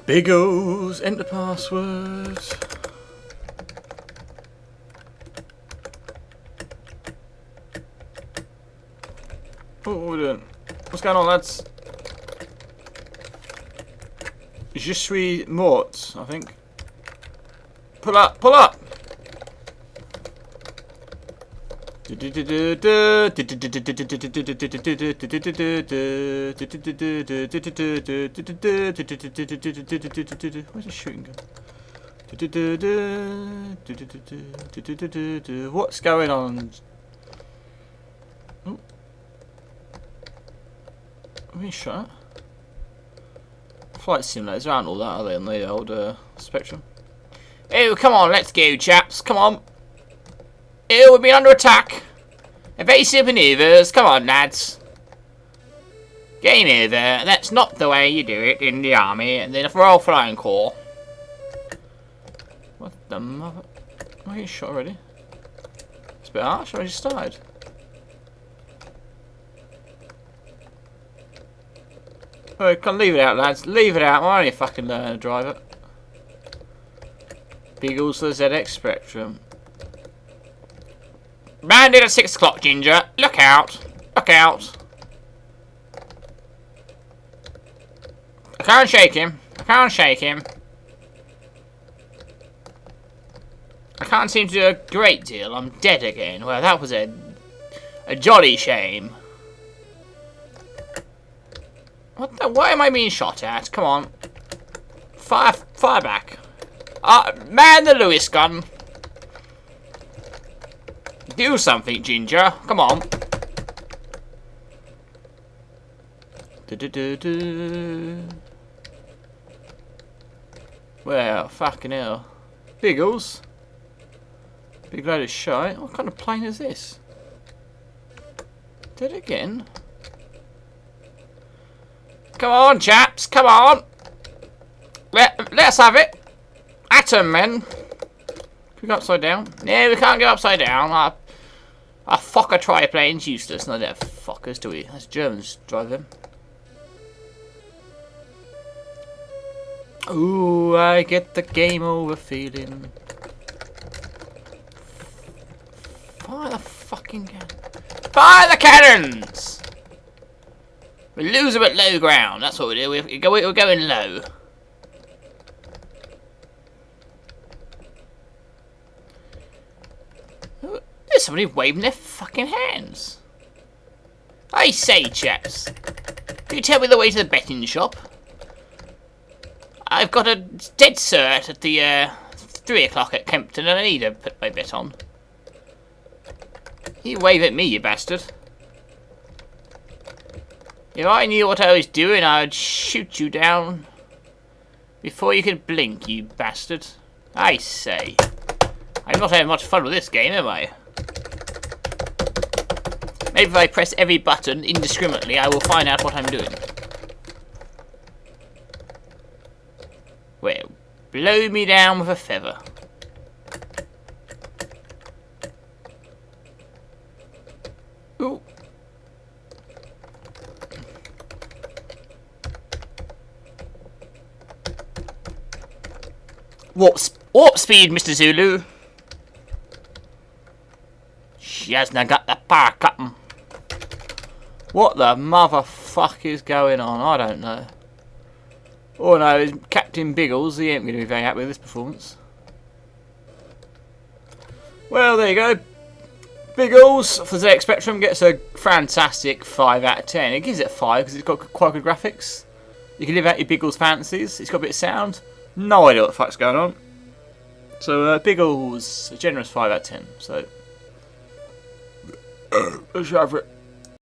Biggles, enter password. Oh, what are we doing? What's going on, lads? Je suis mort, I think. Pull up, pull up! Where's the shooting gun? What's going on? Oh. Are we shot? Flight simulators aren't all that, are they, on the old Spectrum? Oh, come on, let's go, chaps. Come on. Oh, we've been under attack. Evasive maneuvers. Come on, lads. Game over. That's not the way you do it in the army and then a Royal Flying Corps. What the mother? Am I getting shot already? It's a bit harsh. I just started. Oh, come leave it out, lads. Leave it out. I'm only fucking learning to drive it. Biggles to the ZX Spectrum. Bandit at 6 o'clock, Ginger. Look out. Look out. I can't shake him. I can't shake him. I can't seem to do a great deal. I'm dead again. Well, that was a jolly shame. What the? Why am I being shot at? Come on. Fire back. Man the Lewis gun. Do something, Ginger. Come on. Well, fucking hell. Biggles. Big load of shite. What kind of plane is this? Did it again? Come on, chaps. Come on. Let's have it. Atom, men. Can we go upside down? No, we can't go upside down. Our Fokker triplane's useless. No, they're fuckers, do we? That's Germans drive them. Ooh, I get the game over feeling. Fire the fucking cannon. Fire the cannons! We lose them at low ground. That's what we do. We're going low. There's somebody waving their fucking hands. I say, chaps, can you tell me the way to the betting shop? I've got a dead cert at the 3 o'clock at Kempton and I need to put my bet on. You wave at me, you bastard. If I knew what I was doing, I'd shoot you down before you could blink, you bastard. I say. I'm not having much fun with this game, am I? Maybe if I press every button indiscriminately, I will find out what I'm doing. Well, blow me down with a feather. Ooh. Warp speed, Mr. Zulu. She hasn't got the power cutting. What the motherfuck is going on? I don't know. Oh no, Captain Biggles, he ain't going to be very happy with this performance. Well, there you go. Biggles for the ZX Spectrum gets a fantastic 5 out of 10. It gives it a 5 because it's got quite good graphics. You can live out your Biggles fantasies. It's got a bit of sound. No idea what the fuck's going on. So Biggles, a generous 5 out of 10. So let's have it.